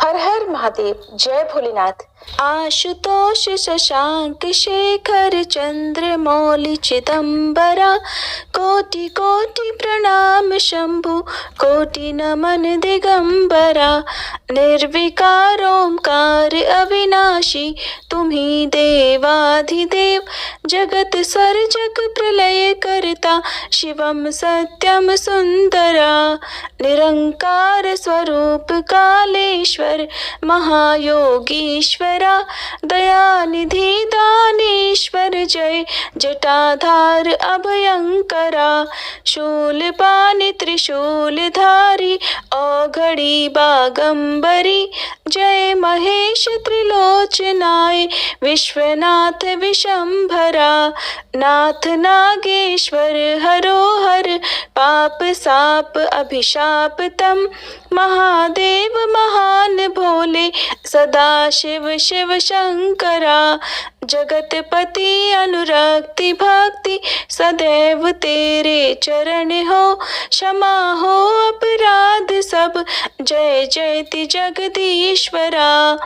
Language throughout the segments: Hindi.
हर हर महादेव। जय भोलेनाथ। आशुतोष शशांक शेखर चंद्र मौलि चिदंबरा, कोटि कोटि प्रणाम शंभु कोटि नमन दिगंबरा। निर्विकार ओंकार अविनाशी, तुम्ही देवाधिदेव। जगत सर्जक प्रलय करता, शिवम सत्यम सुंदरा। निरंकार स्वरूप कालेश्वर महायोगीश्वरा। दयानिधि दानेश्वर जय जटाधार अभयंकरा। शूलपाणि त्रिशूलधारी औघड़ी बागंबरी। जय महेश त्रिलोचनाय विश्वनाथ विशंभरा। नाथ नागेश्वर हरो हर, पाप साप अभिशाप तम। महादेव महान भोले, सदा शिव शिव शंकरा। जगतपति अनुरक्ति भक्ति, सदैव तेरे चरण हो। क्षमा हो अपराध सब, जय जयति जगदीश्वरा।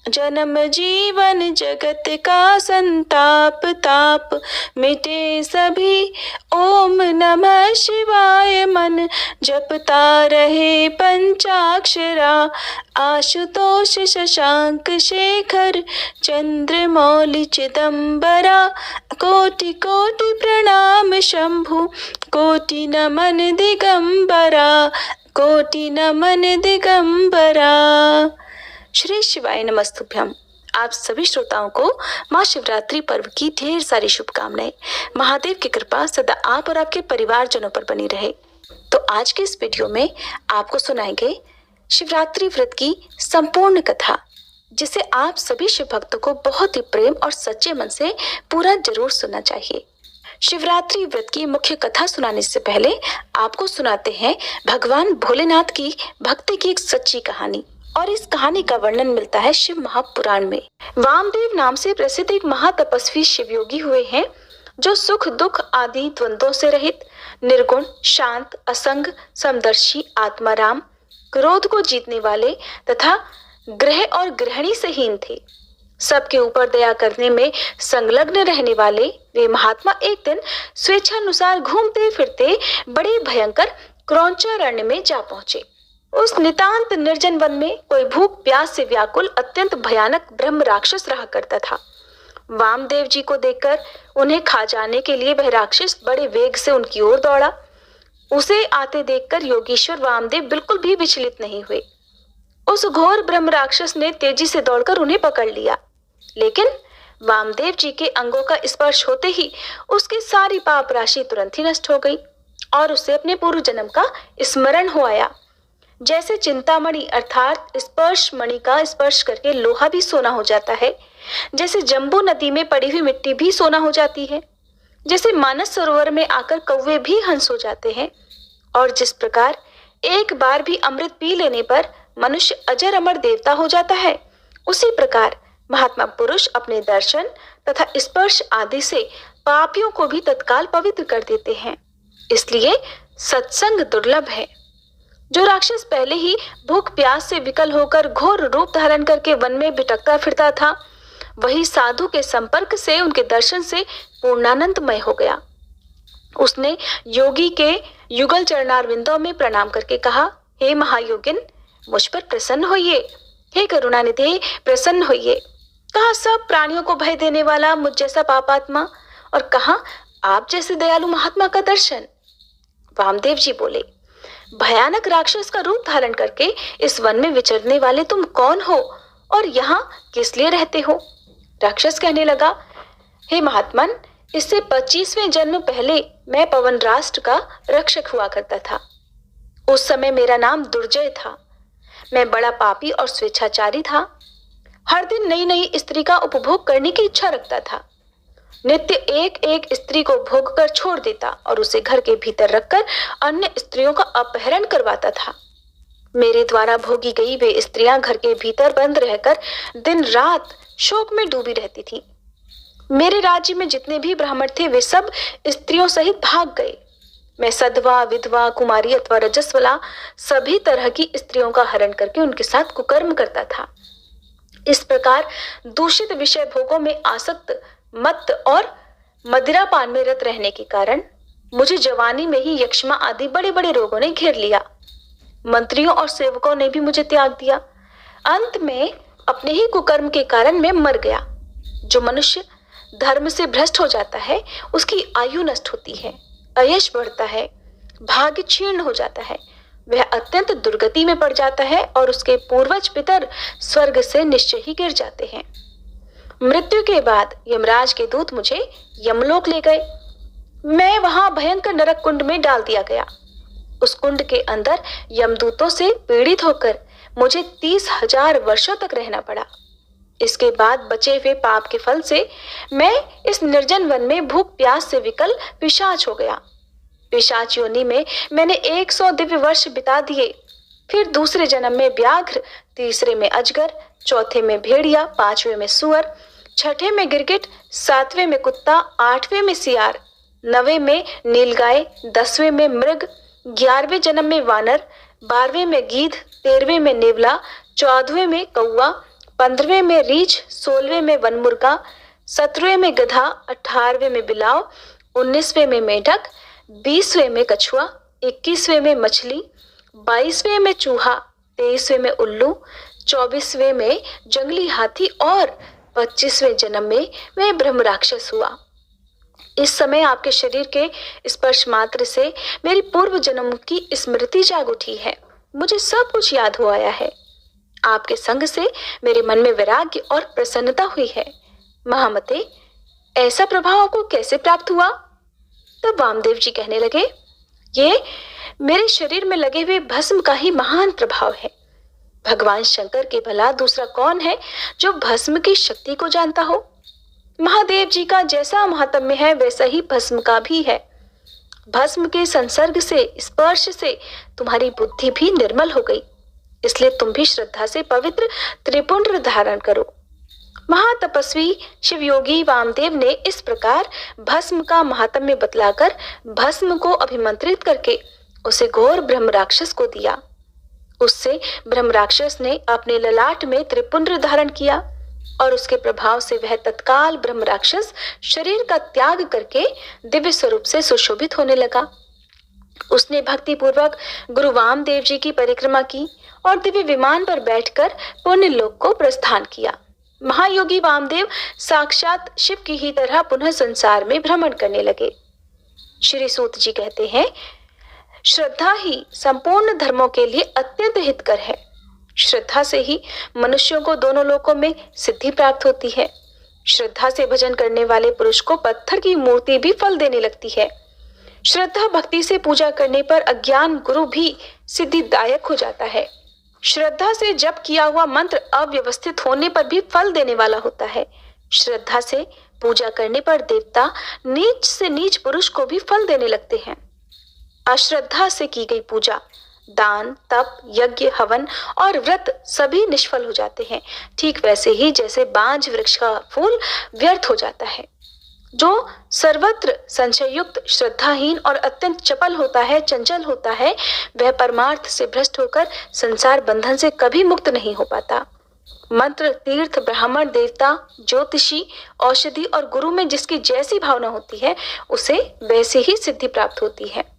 जन्म जीवन जगत का संताप ताप, मिटे सभी ओम नमः शिवाय। मन जपता रहे पंचाक्षरा। आशुतोष शशांक शेखर चंद्र मौलि चिदंबरा। कोटि कोटि प्रणाम शंभु कोटि नमन दिगंबरा। कोटि नमन दिगंबरा। श्री शिवाय नमस्तुभ्यम। आप सभी श्रोताओं को माँ शिवरात्रि पर्व की ढेर सारी शुभकामनाएं। महादेव की कृपा सदा आप और आपके परिवारजनों पर बनी रहे। तो आज के इस वीडियो में आपको सुनाएंगे शिवरात्रि व्रत की संपूर्ण कथा, जिसे आप सभी शिव भक्तों को बहुत ही प्रेम और सच्चे मन से पूरा जरूर सुनना चाहिए। शिवरात्रि व्रत की मुख्य कथा सुनाने से पहले आपको सुनाते हैं भगवान भोलेनाथ की भक्ति की एक सच्ची कहानी। और इस कहानी का वर्णन मिलता है शिव महापुराण में। वामदेव नाम से प्रसिद्ध एक महातपस्वी शिवयोगी हुए हैं, जो सुख दुख आदि द्वंद्वों से रहित, निर्गुण, शांत, असंग, समदर्शी, आत्माराम, क्रोध को जीतने वाले तथा ग्रह और गृहिणी से हीन थे। सबके ऊपर दया करने में संलग्न रहने वाले वे महात्मा एक दिन स्वेच्छानुसार घूमते फिरते बड़े भयंकर क्रौंचारण्य में जा पहुंचे। उस नितांत निर्जन वन में कोई भूख प्यास से व्याकुल अत्यंत भयानक ब्रह्म राक्षस रहा करता था। वामदेव जी को देखकर उन्हें खा जाने के लिए वह राक्षस बड़े वेग से उनकी ओर दौड़ा। उसे आते देखकर योगीश्वर वामदेव बिल्कुल भी विचलित नहीं हुए। उस घोर ब्रह्म राक्षस ने तेजी से दौड़कर उन्हें पकड़ लिया, लेकिन वामदेव जी के अंगों का स्पर्श होते ही उसकी सारी पाप राशि तुरंत ही नष्ट हो गई और उसे अपने पूर्व जन्म का स्मरण हो आया। जैसे चिंतामणि अर्थात स्पर्श मणि का स्पर्श करके लोहा भी सोना हो जाता है, जैसे जम्बू नदी में पड़ी हुई मिट्टी भी सोना हो जाती है, जैसे मानस सरोवर में आकर कौवे भी हंस हो जाते हैं, और जिस प्रकार एक बार भी अमृत पी लेने पर मनुष्य अजर अमर देवता हो जाता है, उसी प्रकार महात्मा पुरुष अपने दर्शन तथा स्पर्श आदि से पापियों को भी तत्काल पवित्र कर देते हैं। इसलिए सत्संग दुर्लभ है। जो राक्षस पहले ही भूख प्यास से विकल होकर घोर रूप धारण करके वन में भटकता फिरता था, वही साधु के संपर्क से, उनके दर्शन से पूर्णानंदमय हो गया। उसने योगी के युगल चरणारविंदों में प्रणाम करके कहा, हे महायोगिन, मुझ पर प्रसन्न होइए। हे करुणानिधि, प्रसन्न होइए। कहा सब प्राणियों को भय देने वाला मुझ जैसा पापात्मा, और कहा आप जैसे दयालु महात्मा का दर्शन। वामदेव जी बोले, भयानक राक्षस का रूप धारण करके इस वन में विचरने वाले तुम कौन हो और यहाँ किस लिए रहते हो? राक्षस कहने लगा, हे महात्मन, इससे 25वें जन्म पहले मैं पवन राष्ट्र का रक्षक हुआ करता था। उस समय मेरा नाम दुर्जय था। मैं बड़ा पापी और स्वेच्छाचारी था। हर दिन नई नई स्त्री का उपभोग करने की इच्छा रखता था। नित्य एक एक स्त्री को भोग कर छोड़ देता और उसे घर के भीतर रखकर अन्य स्त्रियों का अपहरण करवाता था। मेरे द्वारा भोगी गई वे स्त्रियां घर के भीतर बंद रहकर दिन रात शोक में डूबी रहती थीं। मेरे राज्य में जितने भी ब्राह्मण थे वे सब स्त्रियों सहित भाग गए। मैं सधवा, विधवा, कुमारी अथवा रजस्वला सभी तरह की स्त्रियों का हरण करके उनके साथ कुकर्म करता था। इस प्रकार दूषित विषय भोगों में आसक्त, मत्त और मदिरा पान में रत रहने के कारण मुझे जवानी में ही यक्ष्मा आदि बड़े बड़े रोगों ने घेर लिया। मंत्रियों और सेवकों ने भी मुझे त्याग दिया। अंत में अपने ही कुकर्म के कारण मैं मर गया। जो मनुष्य धर्म से भ्रष्ट हो जाता है उसकी आयु नष्ट होती है, अयश बढ़ता है, भाग्य क्षीण हो जाता है, वह अत्यंत दुर्गति में पड़ जाता है और उसके पूर्वज पितर स्वर्ग से निश्चय ही गिर जाते हैं। मृत्यु के बाद यमराज के दूत मुझे यमलोक ले गए। मैं वहां भयंकर नरक कुंड में डाल दिया गया। उस कुंड के अंदर यमदूतों से पीड़ित होकर मुझे 30,000 वर्षों तक रहना पड़ा। इसके बाद बचे हुए पाप के फल से मैं इस निर्जन वन में भूख प्यास से विकल पिशाच हो गया। पिशाच योनि में मैंने 100 दिव्य वर्ष बिता दिए। फिर दूसरे जन्म में व्याघ्र, तीसरे में अजगर, चौथे में भेड़िया, पांचवें में सुअर, छठे में गिरगिट, सातवें में कुत्ता, आठवें में सियार, नवें में नीलगाय, 10वें में मृग, 11वें जन्म में वानर, 12वें में गीध, 13वें में नेवला, 14वें में कौवा, 15वें में रीछ, 16वें में वनमुर्गा, 17वें में गधा, 18वें में बिलाव, 19वें में मेढक, 20वें में कछुआ, 21वें में मछली, 22वें में चूहा, 23वें में उल्लू, 24वें में जंगली हाथी और 25वें जन्म में मैं ब्रह्म राक्षस हुआ। इस समय आपके शरीर के स्पर्श मात्र से मेरी पूर्व जन्म की स्मृति जाग उठी है। मुझे सब कुछ याद हो आया है। आपके संग से मेरे मन में वैराग्य और प्रसन्नता हुई है। महामते, ऐसा प्रभाव आपको कैसे प्राप्त हुआ? तब वामदेव जी कहने लगे, ये मेरे शरीर में लगे हुए भस्म का ही महान प्रभाव है। भगवान शंकर के भला दूसरा कौन है जो भस्म की शक्ति को जानता हो? महादेव जी का जैसा महात्म्य है वैसा ही भस्म का भी है। भस्म के संसर्ग से, स्पर्श से तुम्हारी बुद्धि भी निर्मल हो गई। इसलिए तुम भी श्रद्धा से पवित्र त्रिपुंड धारण करो। महातपस्वी शिवयोगी वामदेव ने इस प्रकार भस्म का महात्म्य बतलाकर भस्म को अभिमंत्रित करके उसे घोर ब्रह्म राक्षस को दिया। उससे ब्रह्म राक्षस ने अपने ललाट में त्रिपुंड धारण किया और उसके प्रभाव से वह तत्काल ब्रह्म राक्षस शरीर का त्याग करके दिव्य स्वरूप से सुशोभित होने लगा। उसने भक्ति पूर्वक गुरु वामदेव जी की परिक्रमा की और दिव्य विमान पर बैठकर पुण्य लोक को प्रस्थान किया। महायोगी वामदेव साक्षात शिव की ही तरह पुनः संसार में भ्रमण करने लगे। श्री सूत जी कहते हैं, श्रद्धा ही संपूर्ण धर्मों के लिए अत्यंत हितकर है। श्रद्धा से ही मनुष्यों को दोनों लोकों में सिद्धि प्राप्त होती है। श्रद्धा से भजन करने वाले पुरुष को पत्थर की मूर्ति भी फल देने लगती है। श्रद्धा भक्ति से पूजा करने पर अज्ञान गुरु भी सिद्धिदायक हो जाता है। श्रद्धा से जप किया हुआ मंत्र अव्यवस्थित होने पर भी फल देने वाला होता है। श्रद्धा से पूजा करने पर देवता नीच से नीच पुरुष को भी फल देने लगते हैं। अश्रद्धा से की गई पूजा, दान, तप, यज्ञ, हवन और व्रत सभी निष्फल हो जाते हैं। ठीक वैसे ही जैसे बांझ वृक्ष का फूल व्यर्थ हो जाता है। जो सर्वत्र संशय युक्त, श्रद्धाहीन और अत्यंत चपल होता है, चंचल होता है, वह परमार्थ से भ्रष्ट होकर संसार बंधन से कभी मुक्त नहीं हो पाता। मंत्र, तीर्थ, ब्राह्मण, देवता, ज्योतिषी, औषधि और गुरु में जिसकी जैसी भावना होती है उसे वैसे ही सिद्धि प्राप्त होती है।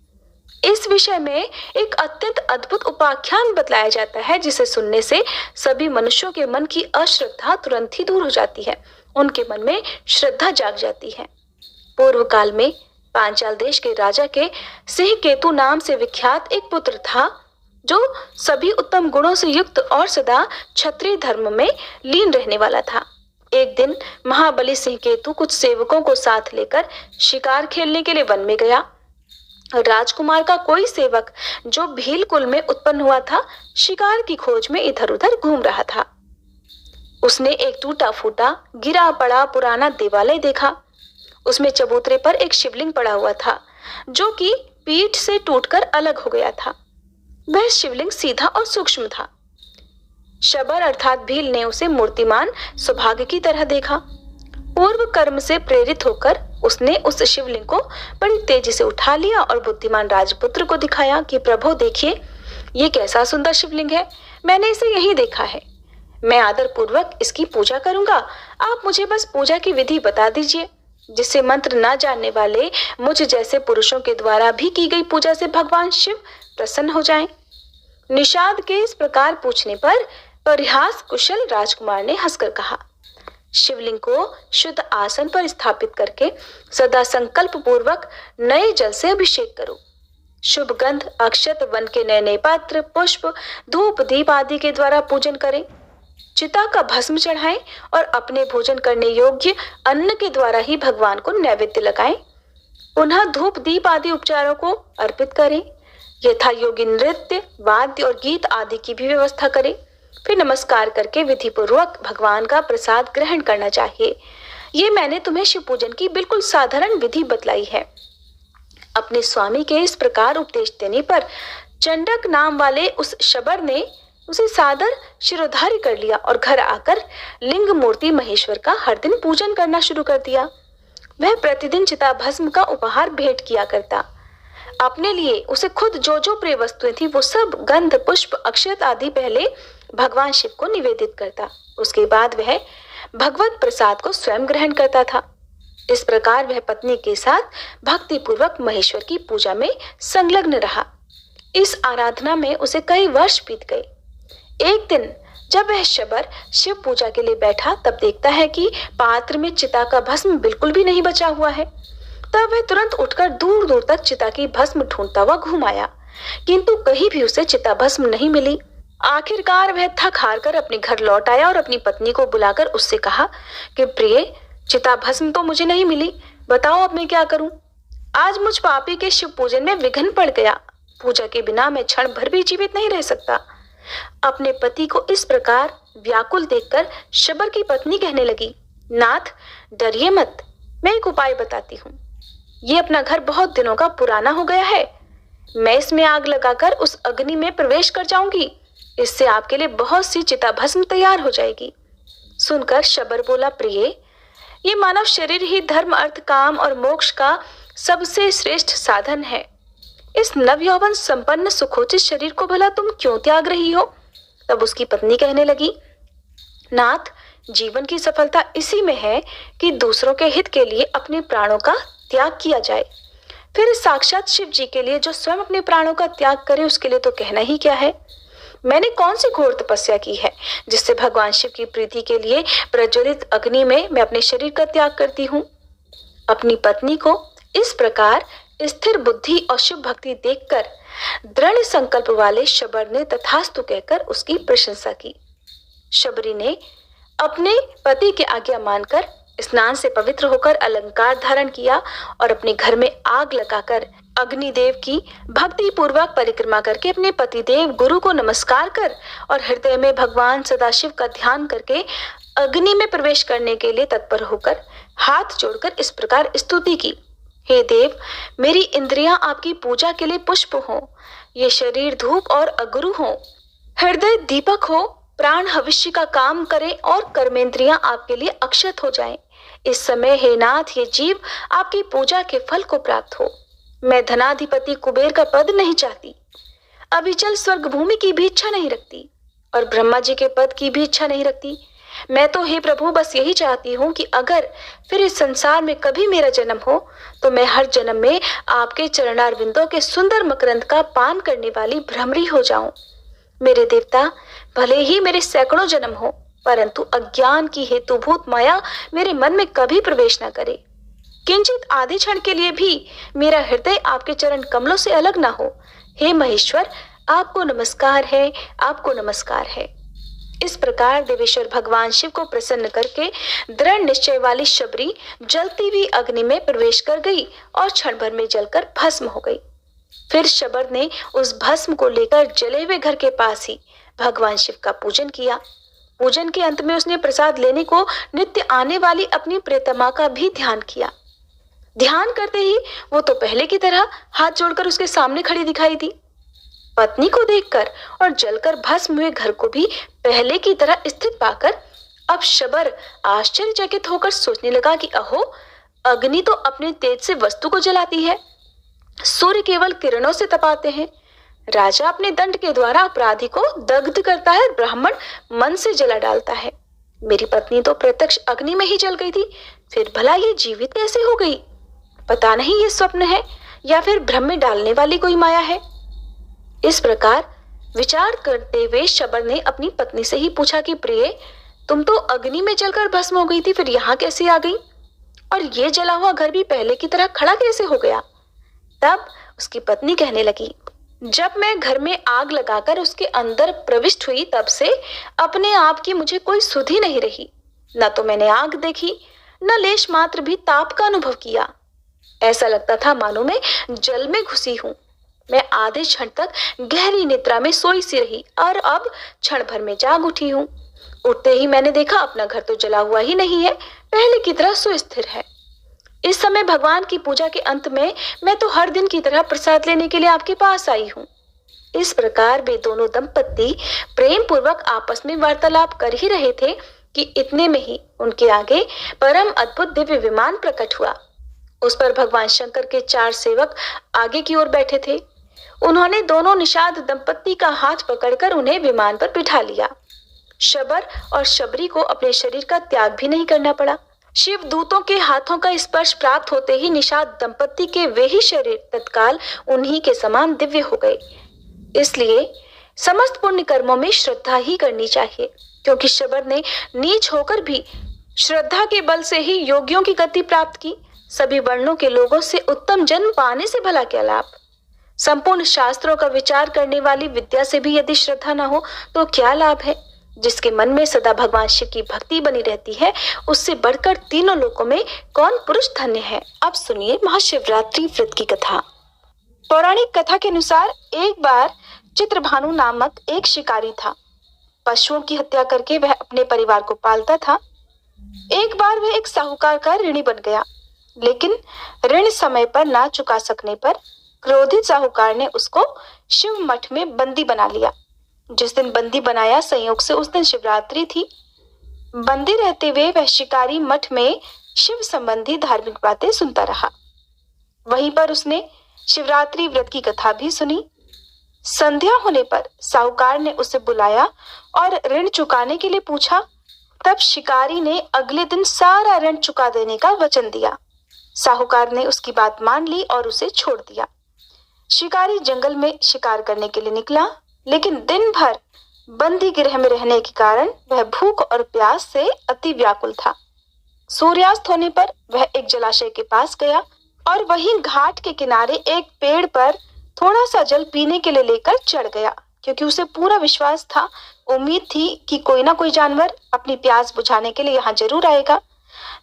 इस विषय में एक अत्यंत अद्भुत उपाख्यान बतलाया जाता है जिसे सुनने से सभी मनुष्यों के मन की अश्रद्धा तुरंत ही दूर हो जाती है। उनके मन में श्रद्धा जाग जाती है। पूर्व काल में पांचाल देश के राजा के सिंह केतु नाम से विख्यात एक पुत्र था जो सभी उत्तम गुणों से युक्त और सदा क्षत्रिय धर्म में लीन रहने वाला था। एक दिन महाबली सिंह केतु कुछ सेवकों को साथ लेकर शिकार खेलने के लिए वन में गया। राजकुमार का कोई सेवक जो भील कुल में उत्पन्न हुआ था, शिकार की खोज में इधर उधर घूम रहा था। उसने एक टूटा फूटा गिरा पड़ा पुराना देवालय देखा। उसमें चबूतरे पर एक शिवलिंग पड़ा हुआ था जो कि पीठ से टूटकर अलग हो गया था। वह शिवलिंग सीधा और सूक्ष्म था। शबर अर्थात भील ने उसे मूर्तिमान सौभाग्य की तरह देखा। पूर्व कर्म से प्रेरित होकर उसने उस शिवलिंग को बड़ी तेजी से उठा लिया और बुद्धिमान राजपुत्र को दिखाया कि प्रभु देखिए, ये कैसा सुंदर शिवलिंग है, मैंने इसे यहीं देखा है। मैं आदर पूर्वक इसकी पूजा करूंगा। आप मुझे बस पूजा की विधि बता दीजिए, जिससे मंत्र न जानने वाले मुझ जैसे पुरुषों के द्वारा भी की गई पूजा से भगवान शिव प्रसन्न हो जाएं। निषाद के इस प्रकार पूछने पर परिहास कुशल राजकुमार ने हंसकर कहा, शिवलिंग को शुद्ध आसन पर स्थापित करके सदा संकल्प पूर्वक नए जल से अभिषेक करो। शुभ गंध, अक्षत, वन के नए नए पात्र, पुष्प, धूप, दीप आदि के द्वारा पूजन करें। चिता का भस्म चढ़ाएं और अपने भोजन करने योग्य अन्न के द्वारा ही भगवान को नैवेद्य लगाएं। पुनः धूप, दीप आदि उपचारों को अर्पित करें। यथा योगी नृत्य, वाद्य और गीत आदि की भी व्यवस्था करें। फिर नमस्कार करके विधि पूर्वक भगवान का प्रसाद ग्रहण करना चाहिए। ये मैंने तुम्हें शिव पूजन की बिल्कुल साधारण विधि बतलाई है। अपने स्वामी के इस प्रकार उपदेश देने पर चंडक नाम वाले उस शबर ने उसे सादर शिरोधार्य कर लिया और घर आकर लिंग मूर्ति महेश्वर का हर दिन पूजन करना शुरू कर दिया। वह प्रतिदिन चिता भस्म का उपहार भेंट किया करता। अपने लिए उसे खुद जो जो प्रिय वस्तुएं थी वो सब गंध, पुष्प, अक्षत आदि पहले भगवान शिव को निवेदित करता। उसके बाद वह भगवत प्रसाद को स्वयं ग्रहण करता था। इस प्रकार वह पत्नी के साथ भक्ति पूर्वक महेश्वर की पूजा में संलग्न रहा। इस आराधना में उसे कई वर्ष बीत गए। एक दिन जब वह शबर शिव पूजा के लिए बैठा, तब देखता है कि पात्र में चिता का भस्म बिल्कुल भी नहीं बचा हुआ है। तब वह तुरंत उठकर दूर दूर तक चिता की भस्म ढूंढता हुआ घूम आया, किंतु कहीं भी उसे चिता भस्म नहीं मिली। आखिरकार वह थक हार कर अपने घर लौट आया और अपनी पत्नी को बुलाकर उससे कहा कि प्रिय, चिता भस्म तो मुझे नहीं मिली, बताओ अब मैं क्या करूं? आज मुझ पापी के शिव पूजन में विघ्न पड़ गया। पूजा के बिना मैं क्षण भर भी जीवित नहीं रह सकता। अपने पति को इस प्रकार व्याकुल देखकर शबर की पत्नी कहने लगी, नाथ डरिए मत, मैं एक उपाय बताती हूँ। ये अपना घर बहुत दिनों का पुराना हो गया है। मैं इसमें आग लगाकर उस अग्नि में प्रवेश कर जाऊंगी। इससे आपके लिए बहुत सी चिता भस्म तैयार हो जाएगी। सुनकर शबर बोला, प्रिय, ये मानव शरीर ही धर्म, अर्थ, काम और मोक्ष का सबसे श्रेष्ठ साधन है। इस नव यौवन संपन्न सुखोचित शरीर को भला तुम क्यों त्याग रही हो? तब उसकी पत्नी कहने लगी, नाथ, जीवन की सफलता इसी में है कि दूसरों के हित के लिए अपने प्राणों का त्याग किया जाए। फिर साक्षात शिव जी के लिए जो स्वयं अपने प्राणों का त्याग करे, उसके लिए तो कहना ही क्या है। मैंने कौन सी घोर तपस्या की है जिससे भगवान शिव की प्रीति के लिए प्रज्वलित अग्नि में मैं अपने शरीर का त्याग करती हूँ। अपनी पत्नी को इस प्रकार स्थिर बुद्धि और शुभ भक्ति देखकर दृढ़ संकल्प वाले शबर ने तथास्तु कहकर उसकी प्रशंसा की। शबरी ने अपने पति की आज्ञा मानकर स्नान से पवित्र होकर अलंकार धारण किया और अपने घर में आग लगाकर अग्निदेव की भक्ति पूर्वक परिक्रमा करके अपने पतिदेव गुरु को नमस्कार कर और हृदय में भगवान सदाशिव का ध्यान करके अग्नि में प्रवेश करने के लिए तत्पर होकर हाथ जोड़कर इस प्रकार स्तुति की, हे देव, मेरी इंद्रियां आपकी पूजा के लिए पुष्प हो, ये शरीर धूप और अगुरु हो, हृदय दीपक हो, प्राण भविष्य का काम करें और कर्मेंद्रियां आपके लिए अक्षत हो जाएं। इस समय हे नाथ, ये जीव आपकी पूजा के फल को प्राप्त हो। मैं धनाधिपति कुबेर का पद नहीं चाहती, अविचल स्वर्ग भूमि की भी इच्छा नहीं रखती और ब्रह्मा जी के पद की भी इच्छा नहीं रखती। मैं तो हे प्रभु बस यही चाहती हूँ कि अगर फिर इस संसार में कभी मेरा जन्म हो तो मैं हर जन्म में आपके चरणारविंदों के सुंदर मकरंद का पान करने वाली भ्रमरी हो जाऊं। मेरे देवता, भले ही मेरे सैकड़ों जन्म हो, परंतु अज्ञान की हेतुभूत माया मेरे मन में कभी प्रवेश न करे। किंचित आधे क्षण के लिए भी मेरा हृदय आपके चरण कमलों से अलग ना हो। हे महेश्वर, आपको नमस्कार है, आपको नमस्कार है। इस प्रकार देवेश्वर भगवान शिव को प्रसन्न करके दृढ़ निश्चय वाली शबरी जलती हुई अग्नि में प्रवेश कर गई और क्षण भर में जलकर भस्म हो गई। फिर शबर ने उस भस्म को लेकर जले हुए घर के पास ही भगवान शिव का पूजन किया। पूजन के अंत में उसने प्रसाद लेने को नित्य आने वाली अपनी प्रियतमा का भी ध्यान किया। ध्यान करते ही वो तो पहले की तरह हाथ जोड़कर उसके सामने खड़ी दिखाई दी। पत्नी को देखकर और जलकर भस्म हुए घर को भी पहले की तरह स्थित पाकर अब शबर आश्चर्यचकित होकर सोचने लगा कि अहो, अग्नि तो अपने तेज से वस्तु को जलाती है, सूर्य केवल किरणों से तपाते हैं। राजा अपने दंड के द्वारा अपराधी को दग्ध करता है, ब्राह्मण मन से जला डालता है। मेरी पत्नी तो प्रत्यक्ष अग्नि में ही जल गई थी, फिर भला ये जीवित कैसे हो गई? पता नहीं ये स्वप्न है या फिर भ्रम में डालने वाली कोई माया है। इस प्रकार विचार करते हुए शबर ने अपनी पत्नी से ही पूछा कि प्रिय, तुम तो अग्नि में जलकर भस्म हो गई थी, फिर यहाँ कैसे आ गई? और ये जला हुआ घर भी पहले की तरह खड़ा कैसे हो गया? तब उसकी पत्नी कहने लगी, जब मैं घर में आग लगाकर उसके अंदर प्रविष्ट हुई तब से अपने आप की मुझे कोई सुध ही नहीं रही। न तो मैंने आग देखी, न लेश मात्र भी ताप का अनुभव किया। ऐसा लगता था मानो मैं जल में घुसी हूँ। मैं आधे क्षण तक गहरी निद्रा में सोई सी रही और अब क्षण भर में जाग उठी हूँ। उठते ही मैंने देखा अपना घर तो जला हुआ ही नहीं है, पहले की तरह सुस्थिर है। इस समय भगवान की पूजा के अंत में मैं तो हर दिन की तरह प्रसाद लेने के लिए आपके पास आई हूँ। इस प्रकार वे दोनों दंपत्ति प्रेम पूर्वक आपस में वार्तालाप कर ही रहे थे कि इतने में ही उनके आगे परम अद्भुत दिव्य विमान प्रकट हुआ। उस पर भगवान शंकर के 4 सेवक आगे की ओर बैठे थे। उन्होंने दोनों निषाद दंपत्ति का हाथ पकड़कर उन्हें विमान पर बिठा लिया। शबर और शबरी को अपने शरीर का त्याग भी नहीं करना पड़ा। शिव दूतों के हाथों का स्पर्श प्राप्त होते ही निषाद दंपत्ति के वे ही शरीर तत्काल उन्हीं के समान दिव्य हो गए। इसलिए समस्त पुण्य कर्मों में श्रद्धा ही करनी चाहिए, क्योंकि शबर ने नीच होकर भी श्रद्धा के बल से ही योगियों की गति प्राप्त की। सभी वर्णों के लोगों से उत्तम जन्म पाने से भला क्या लाभ? संपूर्ण शास्त्रों का विचार करने वाली विद्या से भी यदि श्रद्धा न हो तो क्या लाभ है? जिसके मन में सदा भगवान शिव की भक्ति बनी रहती है, उससे बढ़कर तीनों लोकों में कौन पुरुष धन्य है। अब सुनिए महाशिवरात्रि व्रत की कथा। पौराणिक कथा के अनुसार एक बार चित्रभानु नामक एक शिकारी था। पशुओं की हत्या करके वह अपने परिवार को पालता था। एक बार वह एक साहूकार का ऋणी बन गया, लेकिन ऋण समय पर ना चुका सकने पर क्रोधित साहूकार ने उसको शिव मठ में बंदी बना लिया। जिस दिन बंदी बनाया, संयोग से उस दिन शिवरात्रि थी। बंदी रहते हुए वह शिकारी मठ में शिव संबंधी धार्मिक बातें सुनता रहा। वहीं पर उसने शिवरात्रि व्रत की कथा भी सुनी। संध्या होने पर साहूकार ने उसे बुलाया और ऋण चुकाने के लिए पूछा। तब शिकारी ने अगले दिन सारा ऋण चुका देने का वचन दिया। साहूकार ने उसकी बात मान ली और उसे छोड़ दिया। शिकारी जंगल में शिकार करने के लिए निकला, लेकिन दिन भर बंदी गृह में रहने के कारण वह भूख और प्यास से अति व्याकुल था। सूर्यास्त होने पर वह एक जलाशय के पास गया और वहीं घाट के किनारे एक पेड़ पर थोड़ा सा जल पीने के लिए लेकर चढ़ गया, क्योंकि उसे पूरा विश्वास था, उम्मीद थी कि कोई ना कोई जानवर अपनी प्यास बुझाने के लिए यहाँ जरूर आएगा।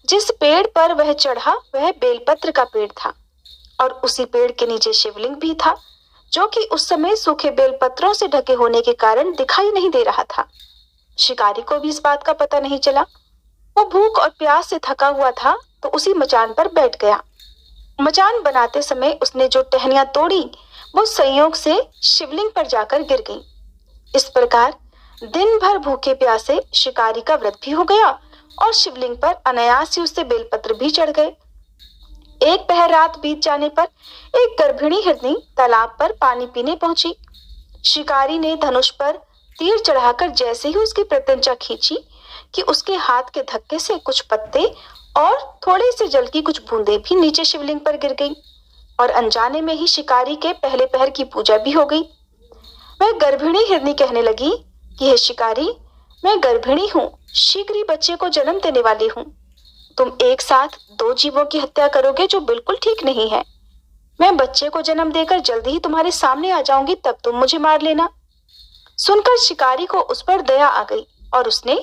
जिस पेड़ पर वह चढ़ा वह बेलपत्र का पेड़ था और उसी पेड़ के नीचे शिवलिंग भी था, जो कि उस समय सूखे बेलपत्रों से ढके होने के कारण दिखाई नहीं दे रहा था। शिकारी को भी इस बात का पता नहीं चला। वो भूख और प्यास से थका हुआ था तो उसी मचान पर बैठ गया। मचान बनाते समय उसने जो टहनियां तोड़ी वो संयोग से शिवलिंग पर जाकर गिर गईं। इस प्रकार दिन भर भूखे प्यासे शिकारी का व्रत भी हो गया और शिवलिंग पर अनायास ही उससे बेलपत्र भी चढ़ गए। एक पहर रात बीत जाने पर एक गर्भिणी हिरनी तालाब पर पानी पीने पहुंची। शिकारी ने धनुष पर तीर चढ़ाकर जैसे ही उसकी प्रत्यंचा खींची कि उसके हाथ के धक्के से कुछ पत्ते और थोड़े से जल की कुछ बूंदें भी नीचे शिवलिंग पर गिर गईं और अनजाने में ही शिकारी के पहले पहर की पूजा भी हो गई। वह गर्भिणी हिरनी कहने लगी कि हे शिकारी, मैं गर्भिणी हूँ, शीघ्र ही बच्चे को जन्म देने वाली हूँ। तुम एक साथ 2 जीवों की हत्या करोगे जो बिल्कुल ठीक नहीं है। मैं बच्चे को जन्म देकर जल्दी ही तुम्हारे सामने आ जाऊंगी, तब तुम मुझे मार लेना। सुनकर शिकारी को उस पर दया आ गई और उसने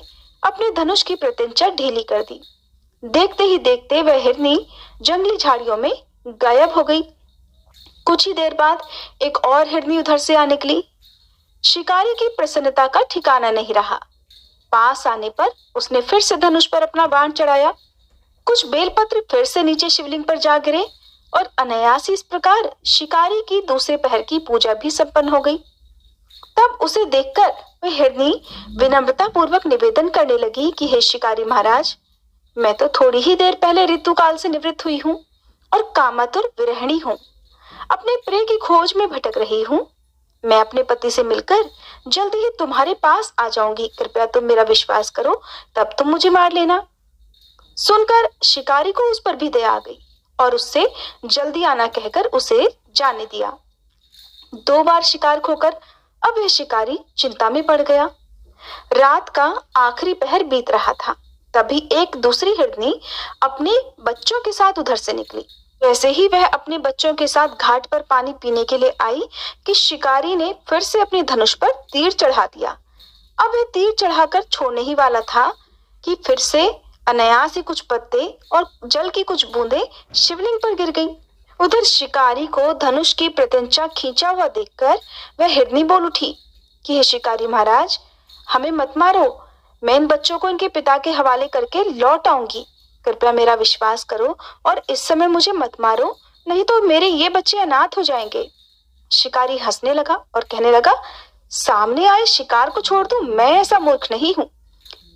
अपने धनुष की प्रत्यंचा ढीली कर दी। देखते ही देखते वह हिरनी जंगली झाड़ियों में गायब हो गई। कुछ ही देर बाद एक और हिरनी उधर से आ निकली। शिकारी की प्रसन्नता का ठिकाना नहीं रहा। पास आने पर उसने फिर से धनुष पर अपना बाण चढ़ाया। कुछ बेलपत्र फिर से नीचे शिवलिंग पर जा गिरे और अनायास इस प्रकार शिकारी की दूसरे पहर की पूजा भी संपन्न हो गई। तब उसे देखकर वह हिरनी विनम्रता पूर्वक निवेदन करने लगी कि हे शिकारी महाराज, मैं तो थोड़ी ही देर पहले ऋतुकाल से निवृत्त हुई हूँ और कामातुर विरहिणी हूँ। अपने प्रिय की खोज में भटक रही हूँ। मैं अपने पति से मिलकर जल्दी ही तुम्हारे पास आ जाऊंगी। कृपया तुम मेरा विश्वास करो, तब तुम मुझे मार लेना। सुनकर शिकारी को उस पर भी दया आ गई और उससे जल्दी आना कहकर उसे जाने दिया। 2 बार शिकार खोकर अब यह शिकारी चिंता में पड़ गया। रात का आखिरी पहर बीत रहा था, तभी एक दूसरी हिरनी अपने बच्चों के साथ उधर से निकली। वैसे ही वह अपने बच्चों के साथ घाट पर पानी पीने के लिए आई कि शिकारी ने फिर से अपने धनुष पर तीर चढ़ा दिया। अब वह तीर चढ़ाकर छोड़ने ही वाला था कि फिर से अनायास ही कुछ पत्ते और जल की कुछ बूंदें शिवलिंग पर गिर गईं। उधर शिकारी को धनुष की प्रत्यंचा खींचा हुआ देखकर वह हिरनी बोल उठी कि हे शिकारी महाराज, हमें मत मारो। मैं इन बच्चों को इनके पिता के हवाले करके लौट आऊंगी। कृपया मेरा विश्वास करो और इस समय मुझे मत मारो, नहीं तो मेरे ये बच्चे अनाथ हो जाएंगे। शिकारी हंसने लगा और कहने लगा, सामने आए शिकार को छोड़ दो, मैं ऐसा मूर्ख नहीं हूं।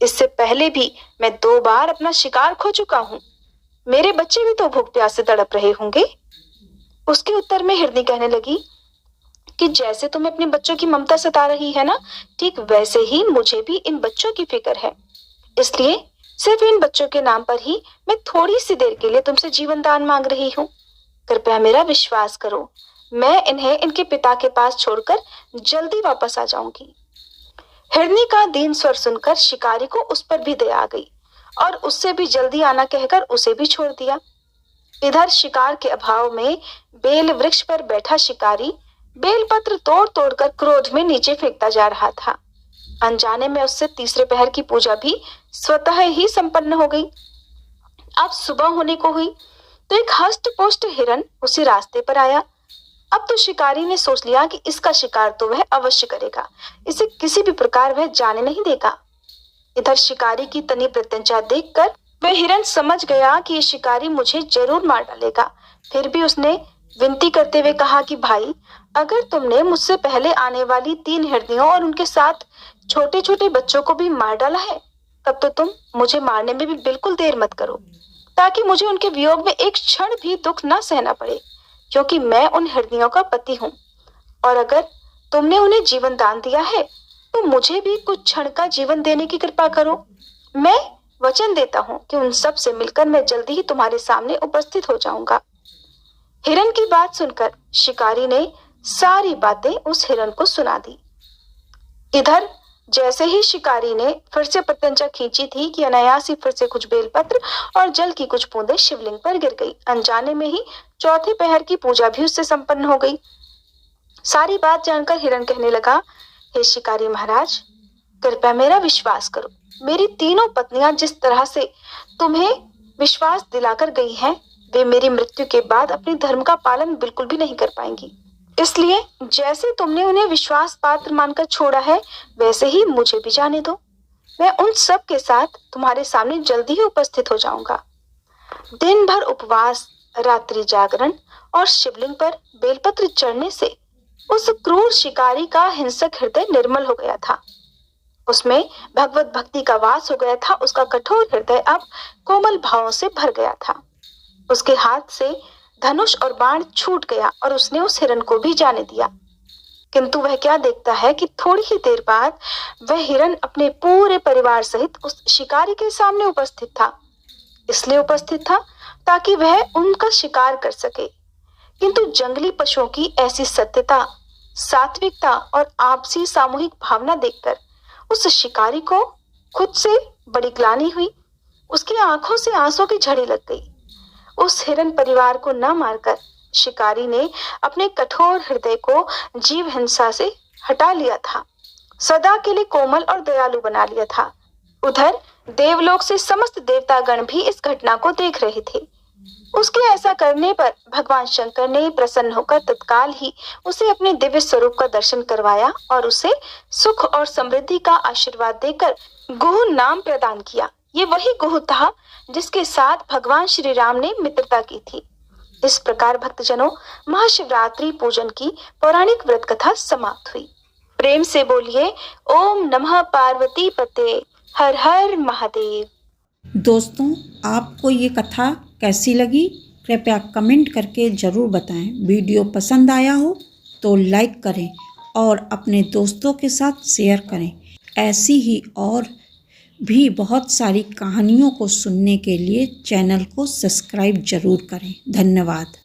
इससे पहले भी मैं 2 बार अपना शिकार खो चुका हूं। मेरे बच्चे भी तो भूख प्यास से तड़प रहे होंगे। उसके उत्तर में हिरनी कहने लगी कि जैसे तुम्हें अपने बच्चों की ममता सता रही है ना, ठीक वैसे ही मुझे भी इन बच्चों की फिक्र है। इसलिए सिर्फ इन बच्चों के नाम पर ही मैं थोड़ी सी देर के लिए तुमसे जीवन दान मांग रही हूँ। कृपया मेरा विश्वास करो, मैं इन्हें इनके पिता के पास छोड़कर जल्दी वापस आ जाऊंगी। हिरनी का दीन स्वर सुनकर शिकारी को उस पर भी दया आ गई और उससे भी जल्दी आना कहकर उसे भी छोड़ दिया। इधर शिकार के अभाव में बेल वृक्ष पर बैठा शिकारी बेलपत्र तोड़ तोड़कर क्रोध में नीचे फेंकता जा रहा था। अनजाने में उससे तीसरे पहर की पूजा भी स्वतः ही संपन्न हो गई। अब सुबह होने को हुई तो एक हष्ट पुष्ट हिरन उसी रास्ते पर आया। अब तो शिकारी ने सोच लिया कि इसका शिकार तो वह अवश्य करेगा, इसे किसी भी प्रकार वह जाने नहीं देगा। इधर शिकारी की तनी प्रत्यंचा देखकर वह हिरन समझ गया कि ये शिकारी मुझे जरूर मार डालेगा। फिर भी उसने विनती करते हुए कहा कि भाई, अगर तुमने मुझसे पहले आने वाली 3 हिरनियों और उनके साथ छोटे छोटे बच्चों को भी मार डाला है, तब तो तुम मुझे मारने में भी बिल्कुल देर मत करो, ताकि मुझे उनके वियोग में एक क्षण भी दुख न सहना पड़े, क्योंकि मैं उन हिरनियों का पति हूँ। और अगर तुमने उन्हें जीवन दान दिया है तो मुझे भी कुछ क्षण का जीवन देने की कृपा करो। मैं वचन देता हूँ कि उन सब से मिलकर मैं जल्दी ही तुम्हारे सामने उपस्थित हो जाऊंगा। हिरन की बात सुनकर शिकारी ने सारी बातें उस हिरन को सुना दी। इधर जैसे ही शिकारी ने फिर से प्रत्यंचा खींची थी कि अनायास ही फिर से कुछ बेलपत्र और जल की कुछ बूंदें शिवलिंग पर गिर गई। अनजाने में ही चौथे पहर की पूजा भी उससे संपन्न हो गई। सारी बात जानकर हिरन कहने लगा, हे शिकारी महाराज, कृपया मेरा विश्वास करो। मेरी तीनों पत्नियां जिस तरह से तुम्हें विश्वास दिलाकर गई हैं, वे मेरी मृत्यु के बाद अपने धर्म का पालन बिल्कुल भी नहीं कर पाएंगी। इसलिए जैसे तुमने उन्हें विश्वास पात्र मानकर छोड़ा है, वैसे ही मुझे भी जाने दो। मैं उन सब के साथ तुम्हारे सामने जल्दी ही उपस्थित हो जाऊंगा। दिन भर उपवास, रात्रि जागरण और शिवलिंग पर बेलपत्र चढ़ने से उस क्रूर शिकारी का हिंसक हृदय निर्मल हो गया था। उसमें भगवत भक्ति का वास हो गया था। उसका कठोर हृदय अब कोमल भावों से भर गया था। उसके हाथ से धनुष और बाण छूट गया और उसने उस हिरन को भी जाने दिया। किंतु वह क्या देखता है कि थोड़ी ही देर बाद वह हिरन अपने पूरे परिवार सहित उस शिकारी के सामने उपस्थित था। इसलिए उपस्थित था ताकि वह उनका शिकार कर सके। किंतु जंगली पशुओं की ऐसी सत्यता, सात्विकता और आपसी सामूहिक भावना देखकर उस शिकारी को खुद से बड़ी ग्लानि हुई। उसकी आंखों से आंसू की झड़ी लग गई। उस हिरन परिवार को न मारकर शिकारी ने अपने कठोर हृदय को जीव हिंसा से हटा लिया था, सदा के लिए कोमल और दयालु बना लिया था। उधर देवलोक से समस्त देवतागण भी इस घटना को देख रहे थे। उसके ऐसा करने पर भगवान शंकर ने प्रसन्न होकर तत्काल ही उसे अपने दिव्य स्वरूप का दर्शन करवाया और उसे सुख और समृद्धि का आशीर्वाद देकर गुह नाम प्रदान किया। ये वही गुह था जिसके साथ भगवान श्री राम ने मित्रता की थी। इस प्रकार भक्तजनों, महाशिवरात्रि पूजन की पौराणिक व्रत कथा समाप्त हुई। प्रेम से बोलिए ओम नमः पार्वती पते, हर हर महादेव। दोस्तों, आपको ये कथा कैसी लगी कृपया कमेंट करके ज़रूर बताएं। वीडियो पसंद आया हो तो लाइक करें और अपने दोस्तों के साथ शेयर करें। ऐसी ही और भी बहुत सारी कहानियों को सुनने के लिए चैनल को सब्सक्राइब ज़रूर करें। धन्यवाद।